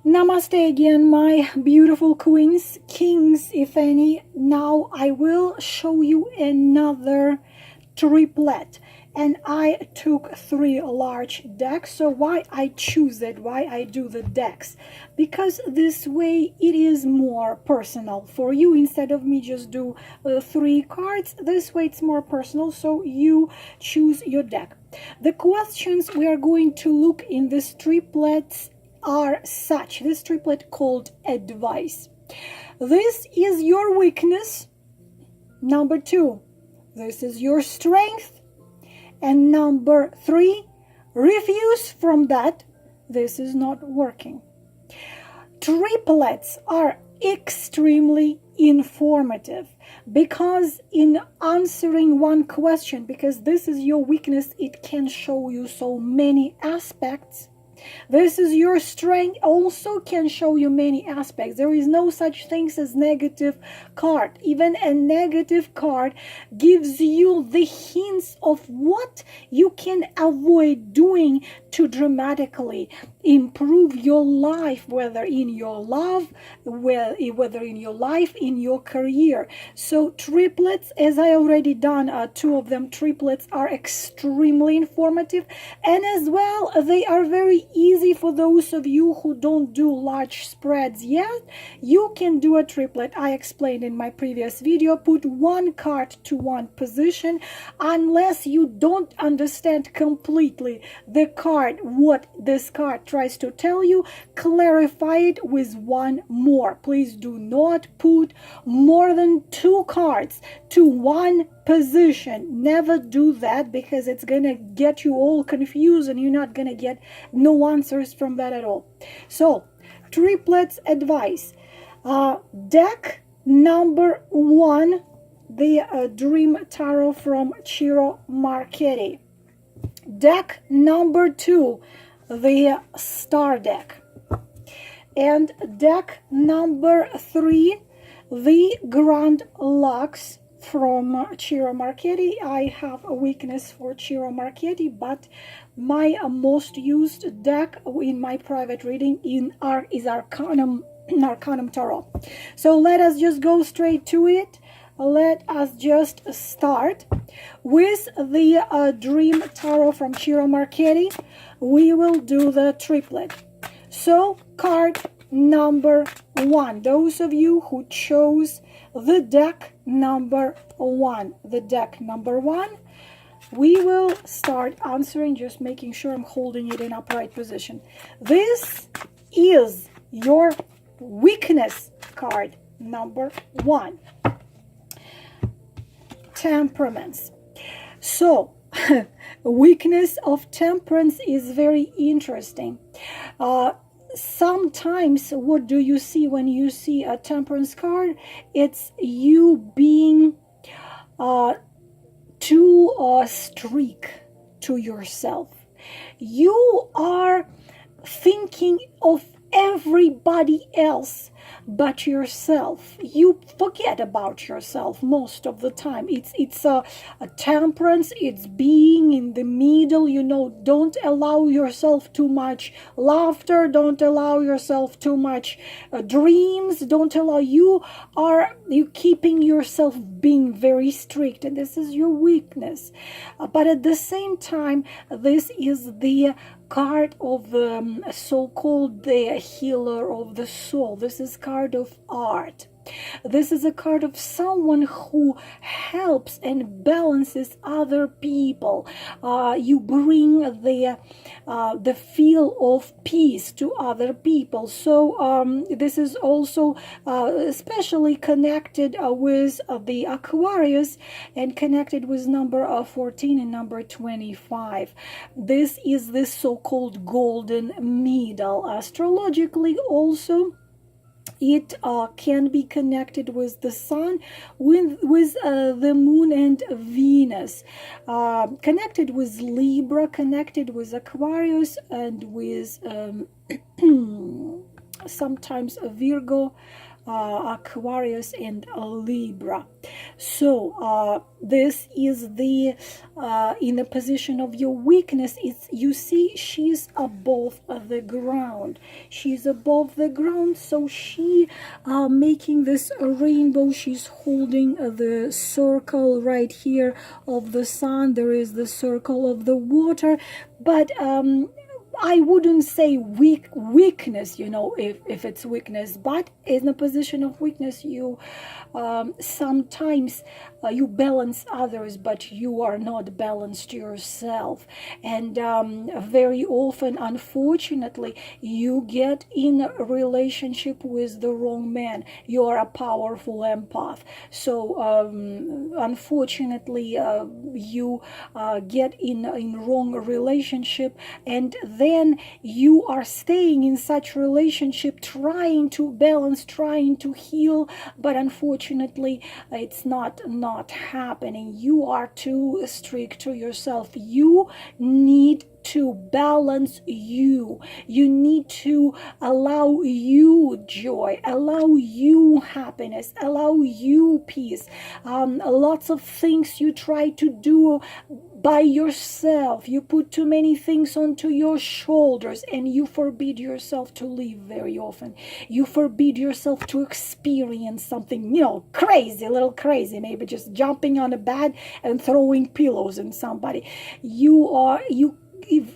Namaste again, my beautiful queens, kings, if any. Now I will show you another triplet. And I took 3 large decks. So why I choose it, why I do the decks? Because this way it is more personal for you. Instead of me just do 3 cards, this way it's more personal. So you choose your deck. The questions we are going to look in this triplets are such. This triplet called advice. This is your weakness. Number 2, this is your strength. And number 3, refuse from that. This is not working. Triplets are extremely informative because in answering one question, because this is your weakness, it can show you so many aspects. This is your strength, also can show you many aspects. There is no such thing as negative card. Even a negative card gives you the hints of what you can avoid doing to dramatically improve your life, whether in your love, whether in your life, in your career. So triplets, as I already done 2 of them, triplets are extremely informative, and as well they are very easy for those of you who don't do large spreads yet. You can do a triplet. I explained in my previous video, put 1 card to 1 position unless you don't understand completely the card, what this card tries to tell you. Clarify it with 1 more. Please do not put more than 2 cards to 1 position. Never do that, because it's gonna get you all confused and you're not gonna get no answers from that at all. So triplets advice. Deck number 1, the Dream Tarot from Ciro Marchetti. Deck number 2, the Star deck. And deck number 3, the Grand Lux from Ciro Marchetti. I have a weakness for Ciro Marchetti, but my most used deck in my private reading is Arcanum Tarot. So let us just go straight to it. Let us just start with the Dream Tarot from Ciro Marchetti. We will do the triplet. So card number 1, those of you who chose the deck number 1, we will start answering, just making sure I'm holding it in upright position. This is your weakness card number 1. Temperaments. So weakness of temperance is very interesting. Sometimes what do you see when you see a temperance card? It's you being too strict to yourself. You are thinking of everybody else but yourself. You forget about yourself most of the time. It's a temperance. It's being in the middle. Don't allow yourself too much laughter. Don't allow yourself too much dreams. Don't allow you keeping yourself being very strict, and this is your weakness. But at the same time, this is the card of the so-called the healer of the soul. This is card of art. This is a card of someone who helps and balances other people. You bring the feel of peace to other people. So this is also especially connected with the Aquarius, and connected with number 14 and number 25. This is the so-called golden middle. Astrologically also, it can be connected with the sun, with the moon and Venus, connected with Libra, connected with Aquarius, and with sometimes Virgo, Aquarius and Libra. So this is the in the position of your weakness. It's, you see, she's above the ground. She's above the ground, so she making this rainbow. She's holding the circle right here of the sun. There is the circle of the water, but I wouldn't say weakness, you know, if it's weakness, but in a position of weakness, you sometimes you balance others, but you are not balanced yourself. And very often, unfortunately, you get in a relationship with the wrong man. You are a powerful empath. So unfortunately, you get in wrong relationship, and then you are staying in such relationship, trying to balance, trying to heal, but unfortunately it's not happening. You are too strict to yourself. You need to balance you. You need to allow you joy, allow you happiness, allow you peace. Lots of things you try to do by yourself. You put too many things onto your shoulders, and you forbid yourself to live very often. You forbid yourself to experience something, you know, crazy, a little crazy, maybe just jumping on a bed and throwing pillows in somebody.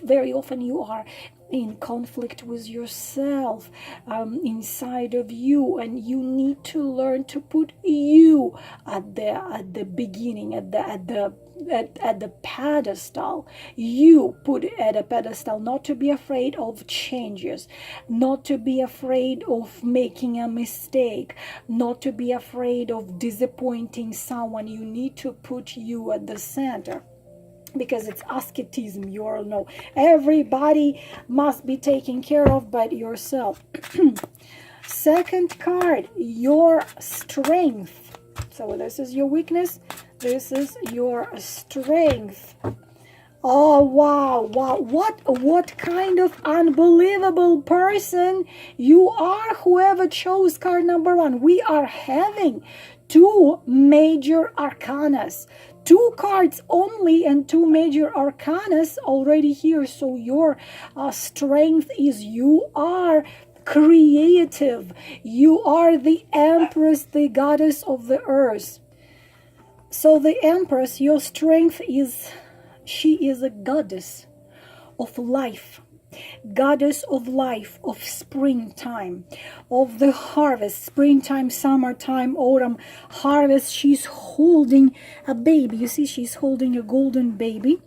Very often you are in conflict with yourself inside of you, and you need to learn to put you at the beginning, at the pedestal. You put it at a pedestal, not to be afraid of changes, not to be afraid of making a mistake, not to be afraid of disappointing someone. You need to put you at the center, because it's asceticism. You all know everybody must be taken care of but yourself. Second card, your strength. So this is your weakness, this is your strength. Oh wow, what kind of unbelievable person you are, whoever chose card number one. We are having two major arcanas, two cards only, and two major arcanas already here. So your strength is, you are creative, you are the empress, the goddess of the earth. So the empress, your strength is, she is a goddess of life, goddess of life, of springtime, of the harvest, springtime, summertime, autumn, harvest. She's holding a baby. You see, she's holding a golden baby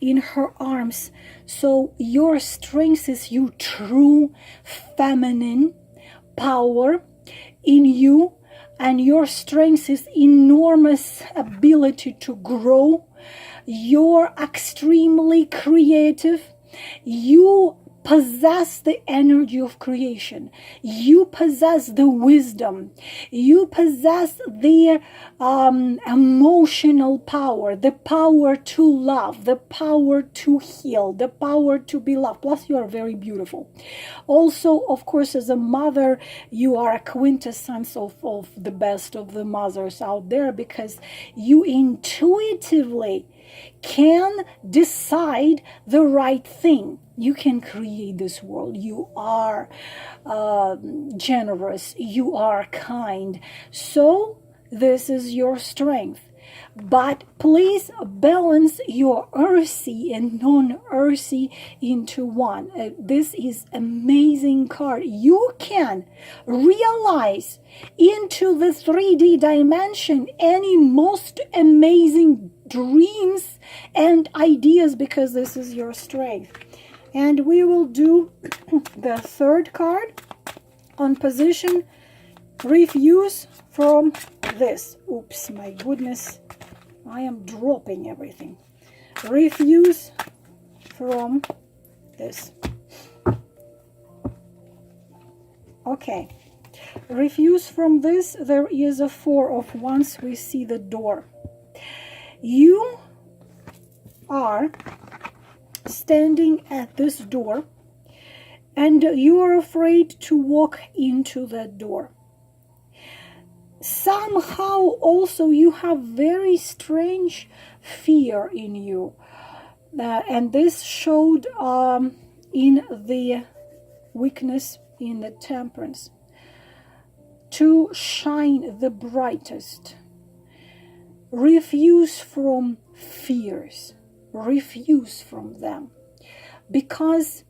in her arms. So your strength is you true feminine power in you, and your strength is enormous ability to grow. You're extremely creative. You possess the energy of creation. You possess the wisdom. You possess the emotional power, the power to love, the power to heal, the power to be loved. Plus, you are very beautiful. Also, of course, as a mother, you are a quintessence of the best of the mothers out there, because you intuitively can decide the right thing. You can create this world. You are generous. You are kind. So this is your strength. But please balance your earthy and non-earthy into one. This is amazing card. You can realize into the 3D dimension any most amazing dreams and ideas, because this is your strength. And we will do the third card on position. Refuse from this. Oops, my goodness. I am dropping everything. Refuse from this. Okay. Refuse from this. There is a 4 of Wands. We see the door. You are standing at this door, and you are afraid to walk into that door. somehow also you have very strange fear in you. And this showed in the weakness in the temperance. To shine the brightest. Refuse from fears. Refuse from them. Because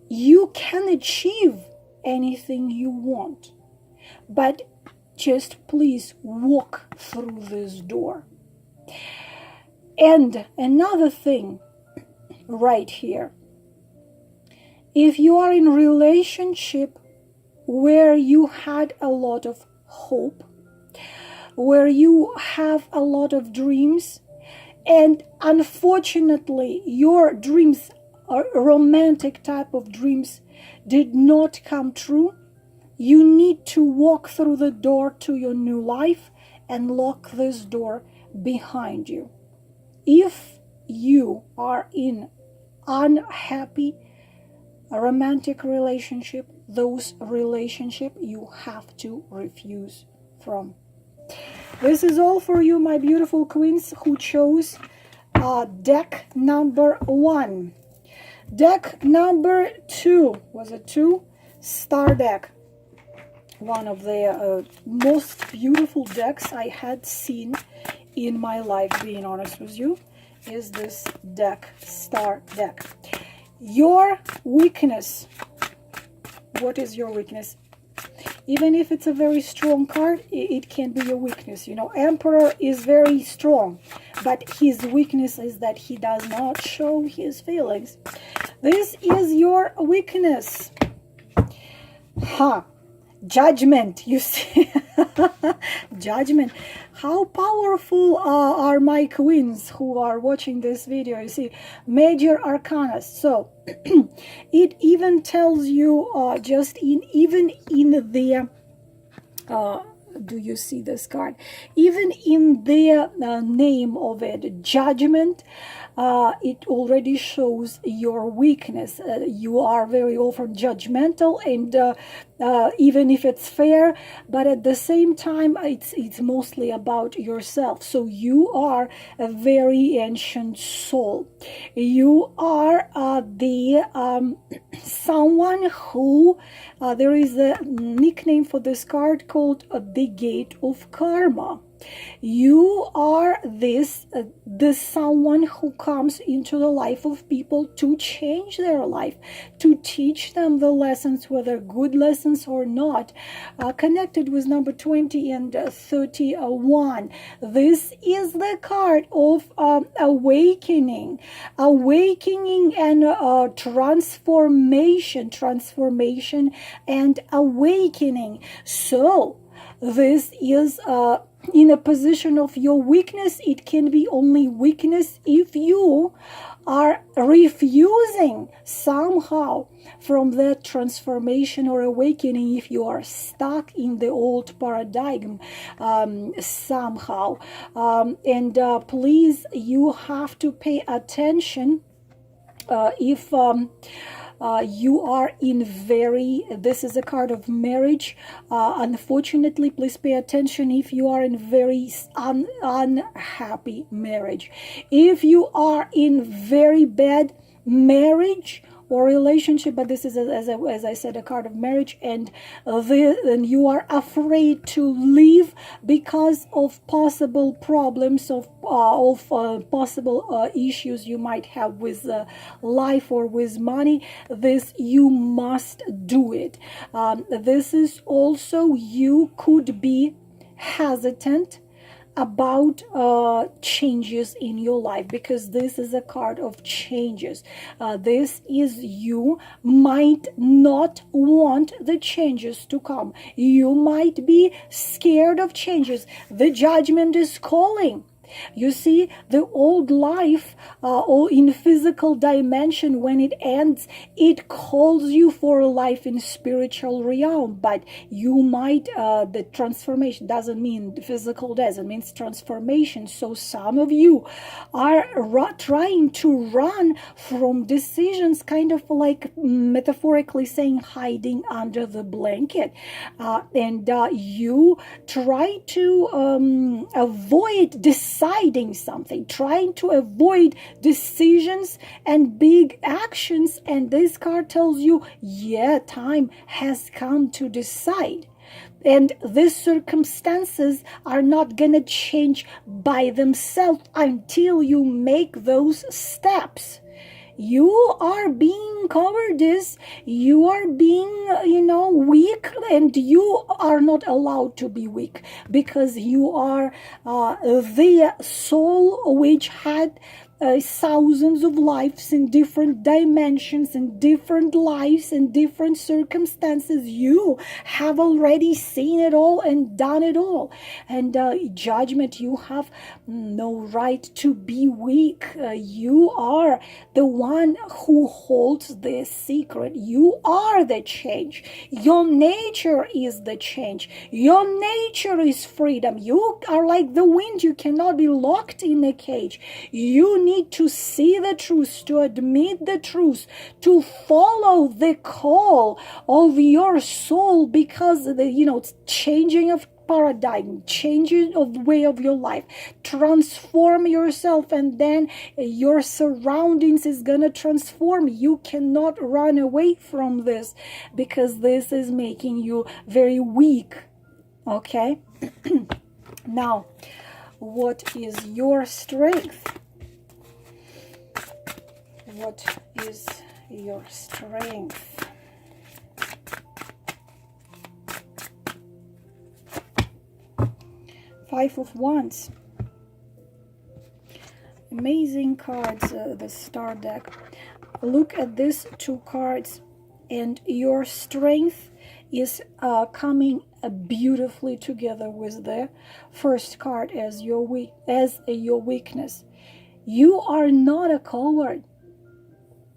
you can achieve anything you want. But just please walk through this door. And another thing right here. If you are in a relationship where you had a lot of hope, where you have a lot of dreams, and unfortunately your dreams, or romantic type of dreams, did not come true, you need to walk through the door to your new life and lock this door behind you. If you are in unhappy romantic relationship, those relationship you have to refuse from. This is all for you, my beautiful queens who chose deck number 1. Deck number 2 was a 2 star deck. One of the most beautiful decks I had seen in my life, being honest with you, is this deck, star deck. Your weakness. What is your weakness? Even if it's a very strong card, it can be your weakness. You know, Emperor is very strong, but his weakness is that he does not show his feelings. This is your weakness. Judgment, you see. Judgment. How powerful are my queens who are watching this video? You see, major arcana. So it even tells you even in the do you see this card? Even in the name of it, judgment, it already shows your weakness. You are very often judgmental, and even if it's fair, but at the same time, it's mostly about yourself. So you are a very ancient soul. You are someone who, there is a nickname for this card called the Gate of Karma. You are this someone who comes into the life of people to change their life, to teach them the lessons, whether good lessons or not. Connected with number 20 and 31. This is the card of awakening and transformation and awakening. So this is in a position of your weakness. It can be only weakness if you are refusing somehow from that transformation or awakening, if you are stuck in the old paradigm somehow. And please, you have to pay attention if you are in this is a card of marriage. Unfortunately, please pay attention if you are in very unhappy marriage. If you are in very bad marriage or relationship, but this is, as I said, a card of marriage, and you are afraid to leave because of possible problems, of possible issues you might have with life or with money. This, you must do it. This is also, you could be hesitant about changes in your life, because this is a card of changes. This is, you might not want the changes to come. You might be scared of changes. The Judgment is calling. You see, the old life or in physical dimension, when it ends, it calls you for life in spiritual realm. But you might, the transformation doesn't mean physical death, it means transformation. So some of you are trying to run from decisions, kind of like metaphorically saying hiding under the blanket. And you try to avoid deciding something, trying to avoid decisions and big actions. And this card tells you, yeah, time has come to decide. And these circumstances are not going to change by themselves until you make those steps. You are being cowardice, you are being, weak, and you are not allowed to be weak, because you are the soul which had thousands of lives in different dimensions, in different lives, in different circumstances. You have already seen it all and done it all. And judgment, you have no right to be weak. You are the one who holds this secret. You are the change. Your nature is the change. Your nature is freedom. You are like the wind. You cannot be locked in a cage. You need to see the truth, to admit the truth, to follow the call of your soul, because it's changing of paradigm, changing of way of your life. Transform yourself, and then your surroundings is gonna transform. You cannot run away from this, because this is making you very weak. Okay? Now, what is your strength? What is your strength? Five of Wands. Amazing cards, the star deck. Look at these two cards, and your strength is coming beautifully together with the first card as your weakness. You are not a coward.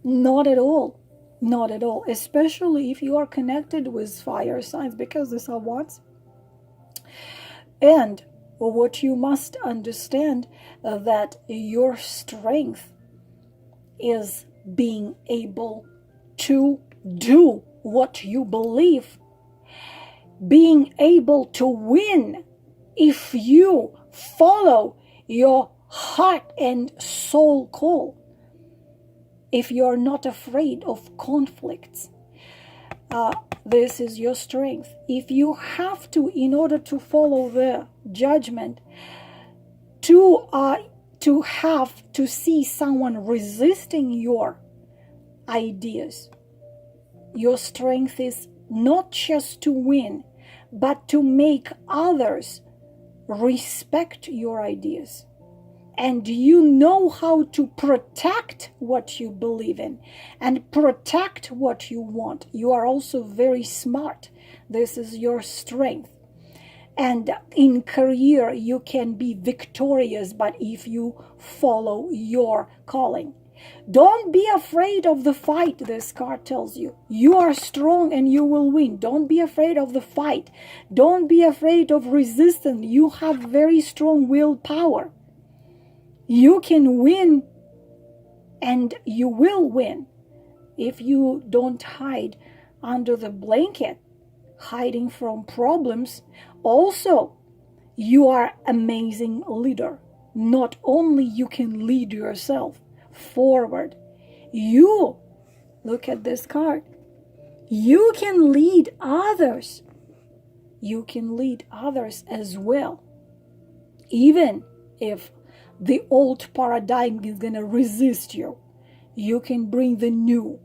Not at all. Not at all. Especially if you are connected with fire signs, because these are Wands. And what you must understand, that your strength is being able to do what you believe, being able to win if you follow your heart and soul call, if you're not afraid of conflicts. This is your strength. If you have to, in order to follow the judgment, to have to see someone resisting your ideas, your strength is not just to win, but to make others respect your ideas. And you know how to protect what you believe in and protect what you want. You are also very smart. This is your strength. And in career, you can be victorious, but if you follow your calling. Don't be afraid of the fight, this card tells you. You are strong and you will win. Don't be afraid of the fight. Don't be afraid of resistance. You have very strong willpower. You can win, and you will win if you don't hide under the blanket, hiding from problems. Also, you are amazing leader. Not only you can lead yourself forward, you, look at this card, you can lead others. You can lead others as well, even if the old paradigm is going to resist you. You can bring the new.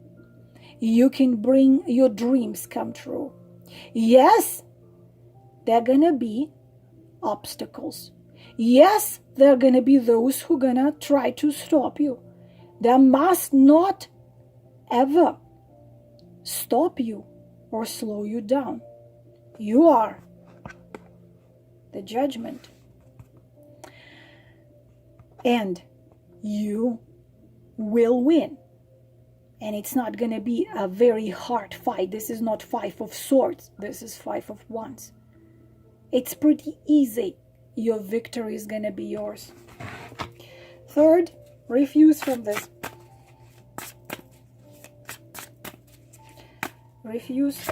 You can bring your dreams come true. Yes, there are going to be obstacles. Yes, there are going to be those who are going to try to stop you. They must not ever stop you or slow you down. You are the judgment. and you will win. And it's not going to be a very hard fight. This is not 5 of swords. This is 5 of wands. It's pretty easy. Your victory is going to be yours. Third, refuse from this. Refuse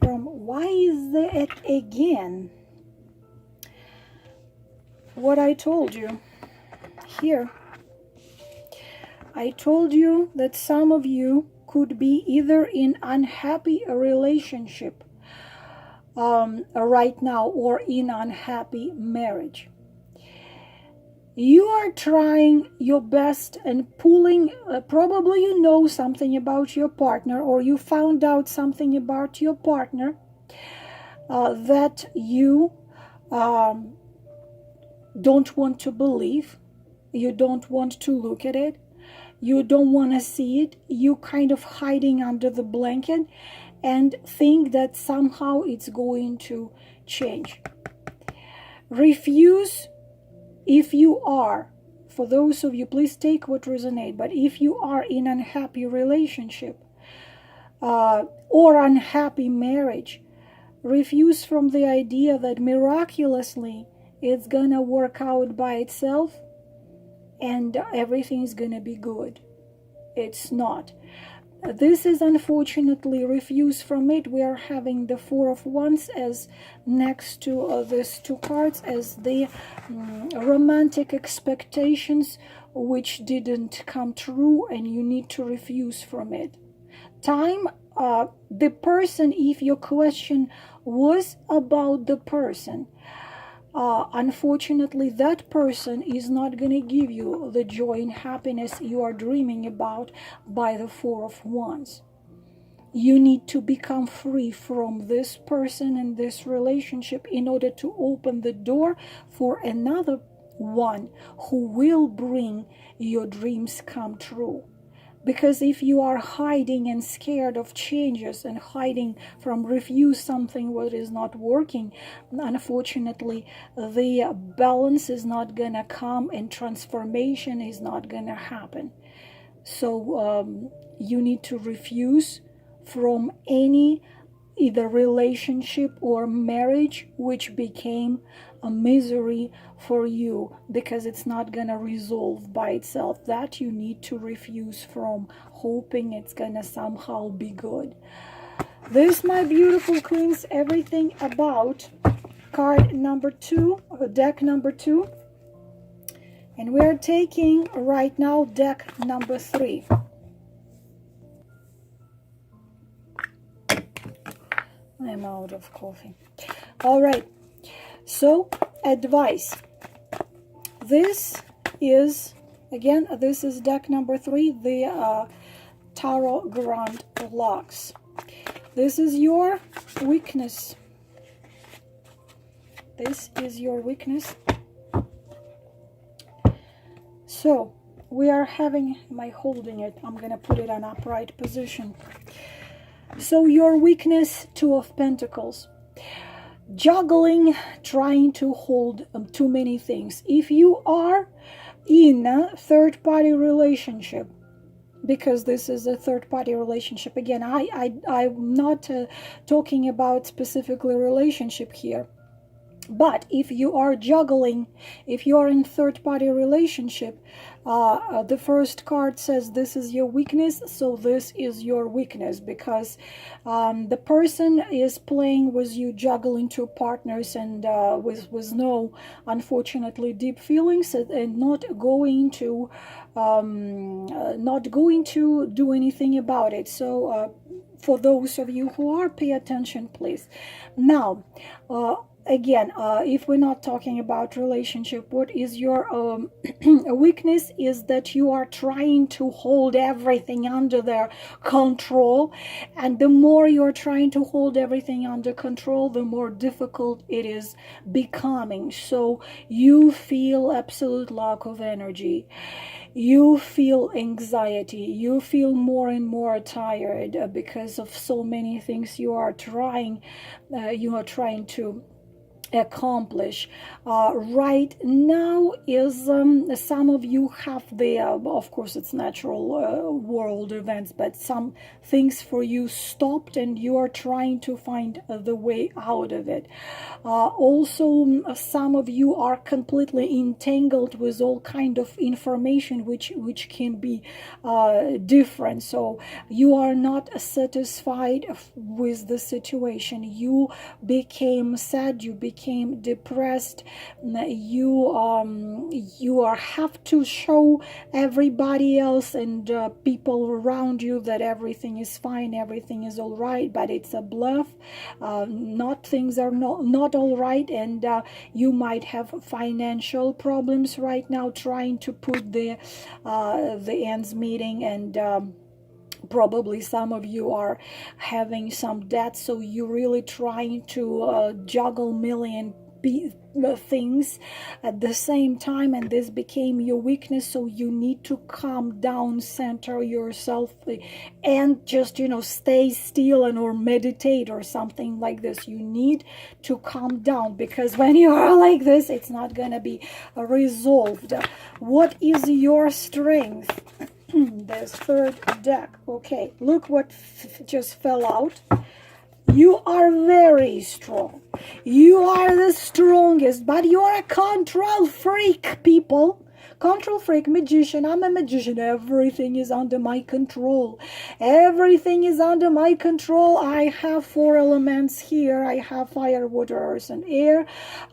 from, why is that again? What I told you here. I told you that some of you could be either in unhappy relationship right now or in unhappy marriage. You are trying your best and pulling, probably you know something about your partner, or you found out something about your partner that you don't want to believe. You don't want to look at it. You don't want to see it. You kind of hiding under the blanket and think that somehow it's going to change. Refuse. If you are, for those of you, please take what resonates, but if you are in an unhappy relationship or unhappy marriage, refuse from the idea that miraculously it's gonna work out by itself and everything is gonna be good. It's not. This is unfortunately refuse from it. We are having the 4 of Wands as next to these 2 cards as the romantic expectations which didn't come true, and you need to refuse from it. Time, the person, if your question was about the person, unfortunately that person is not going to give you the joy and happiness you are dreaming about by the 4 of Wands. You need to become free from this person and this relationship in order to open the door for another one who will bring your dreams come true. Because if you are hiding and scared of changes and hiding from refuse something what is not working, unfortunately the balance is not gonna come and transformation is not gonna happen. So you need to refuse from any either relationship or marriage which became a misery for you, because it's not gonna resolve by itself. That you need to refuse from, hoping it's gonna somehow be good. This, my beautiful queens, everything about card number 2, deck number 2, and we're taking right now deck number 3. I'm out of coffee. All right, so advice. This is, again, this is deck number 3, the Tarot Grand Locks. This is your weakness. This is your weakness. So we are having, am I holding it? I'm going to put it in upright position. So your weakness, 2 of Pentacles. Juggling, trying to hold too many things. If you are in a third-party relationship, because this is a third-party relationship, again, I'm not talking about specifically relationship here. But if you are juggling, if you are in third-party relationship, the first card says this is your weakness, so this is your weakness, because the person is playing with you, juggling 2 partners, and with no, unfortunately, deep feelings, and not going to do anything about it. So for those of you who are, pay attention, please. Now, again, if we're not talking about relationship, what is your weakness is that you are trying to hold everything under their control, and the more you're trying to hold everything under control, the more difficult it is becoming. So you feel absolute lack of energy. You feel anxiety. You feel more and more tired because of so many things you are trying to accomplish right now is some of you have the of course it's natural world events, but some things for you stopped and you are trying to find the way out of it. Also some of you are completely entangled with all kind of information which can be different, so you are not satisfied with the situation. You became sad, you became depressed, you have to show everybody else and people around you that everything is fine, everything is all right, but it's a bluff. Not things are not all right, and you might have financial problems right now trying to put the ends meeting, and probably some of you are having some debt, so you're really trying to juggle million things at the same time, and this became your weakness, so you need to calm down, center yourself, and just stay still and or meditate or something like this. You need to calm down, because when you are like this, it's not gonna be resolved. What is your strength? There's third deck. Okay, look what just fell out. You are very strong. You are the strongest, but you are a control freak, people. Control freak, magician. I'm a magician. Everything is under my control. Everything is under my control. I have 4 elements here. I have fire, water, earth, and air.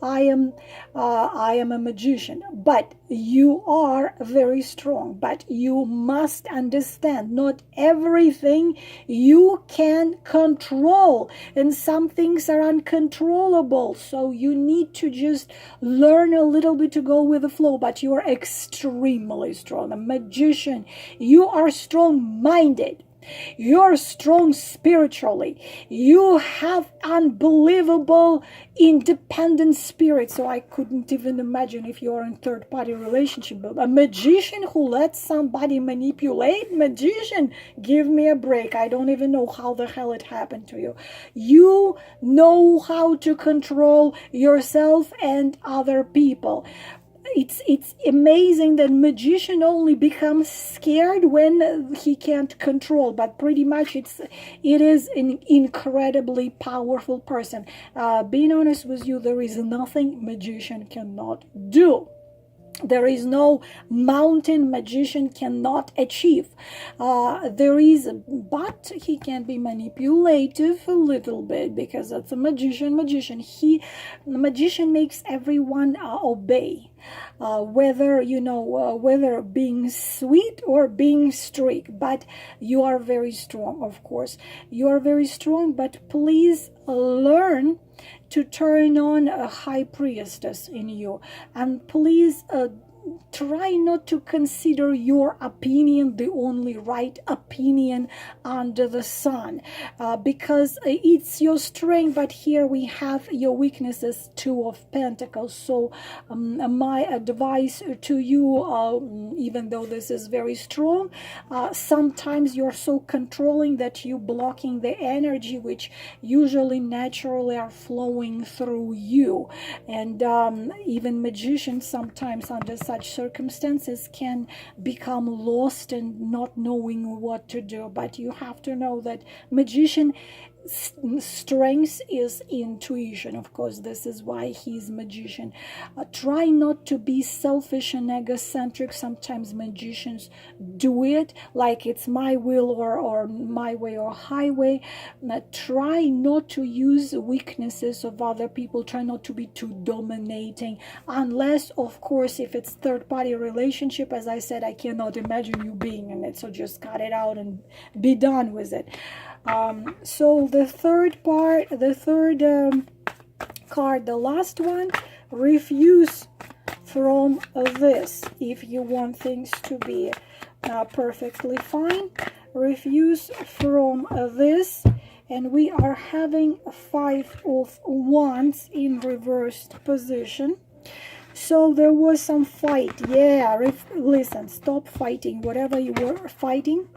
I am a magician. But you are very strong. But you must understand, not everything you can control, and some things are uncontrollable. So you need to just learn a little bit to go with the flow. But you are extremely strong. A magician, you are strong-minded. You're strong spiritually. You have unbelievable independent spirit. So I couldn't even imagine if you're in third-party relationship. But a magician who lets somebody manipulate, magician, give me a break. I don't even know how the hell it happened to you. You know how to control yourself and other people. It's amazing that magician only becomes scared when he can't control, but pretty much it is an incredibly powerful person. Being honest with you, there is nothing magician cannot do. There is no mountain magician cannot achieve. But he can be manipulative a little bit, because that's a magician. The magician makes everyone obey. Whether being sweet or being strict. But you are very strong, of course. You are very strong, but please learn to turn on a high priestess in you, and please try not to consider your opinion the only right opinion under the sun, because it's your strength, but here we have your weaknesses, 2 of Pentacles. So my advice to you, even though this is very strong, sometimes you're so controlling that you're blocking the energy which usually naturally are flowing through you. And even magicians sometimes under such circumstances can become lost and not knowing what to do. But you have to know that magician strength is intuition. Of course, this is why he's magician. Try not to be selfish and egocentric. Sometimes magicians do it like it's my will or my way or highway. Try not to use weaknesses of other people. Try not to be too dominating, unless of course if it's third-party relationship. As I said, I cannot imagine you being in it, so just cut it out and be done with it. So the third card, the last one, refuse from this. If you want things to be perfectly fine, refuse from this. And we are having 5 of Wands in reversed position. So there was some fight. Yeah, listen, stop fighting. Whatever you were fighting,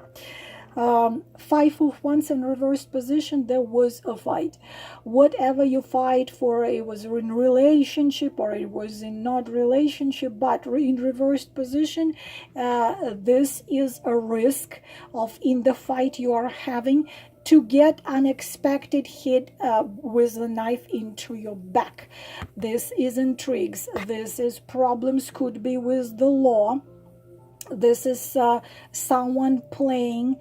Five of Wands in reversed position, there was a fight. Whatever you fight for, it was in relationship or it was in not relationship, but in reversed position, this is a risk of in the fight you are having to get unexpected hit with a knife into your back. This is intrigues. This is problems, could be with the law. This is someone playing.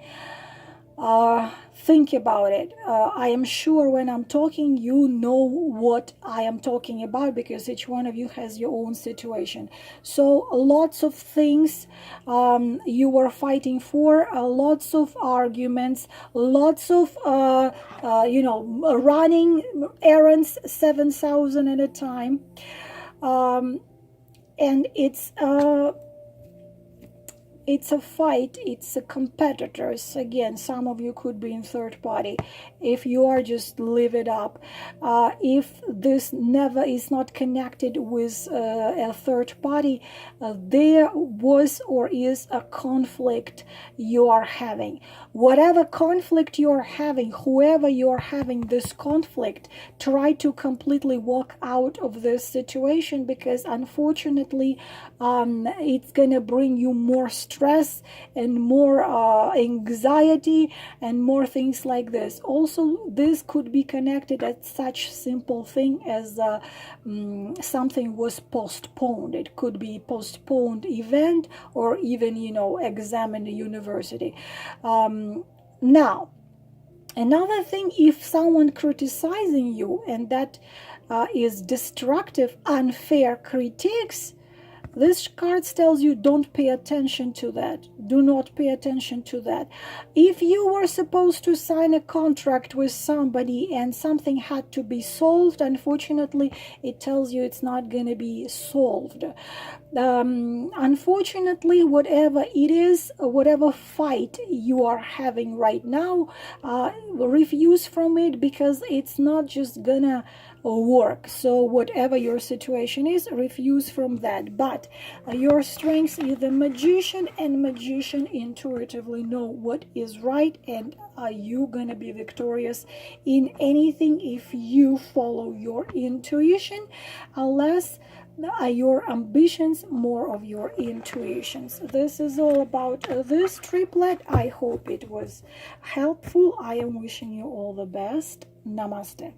Think about it. I am sure when I'm talking, you know what I am talking about, because each one of you has your own situation. So lots of things you were fighting for, lots of arguments, lots of running errands 7,000 at a time, and it's a fight, it's a competitors. Again, some of you could be in third party. If you are, just live it up. If this never is not connected with a third party, there was or is a conflict you are having. Whatever conflict you are having, whoever you are having this conflict, try to completely walk out of this situation, because unfortunately it's gonna bring you more stress and more anxiety and more things like this. Also, this could be connected at such simple thing as something was postponed. It could be postponed event, or even exam in the university. Now, another thing, if someone criticizing you and that is destructive, unfair critiques, this card tells you don't pay attention to that. Do not pay attention to that. If you were supposed to sign a contract with somebody and something had to be solved, unfortunately, it tells you it's not going to be solved. Unfortunately, whatever it is, whatever fight you are having right now, refuse from it, because it's not just gonna work. So whatever your situation is, refuse from that. But your strengths is the magician, and magician intuitively know what is right, and are you gonna be victorious in anything if you follow your intuition, unless your ambitions more of your intuitions. This is all about this triplet. I hope it was helpful. I am wishing you all the best. Namaste.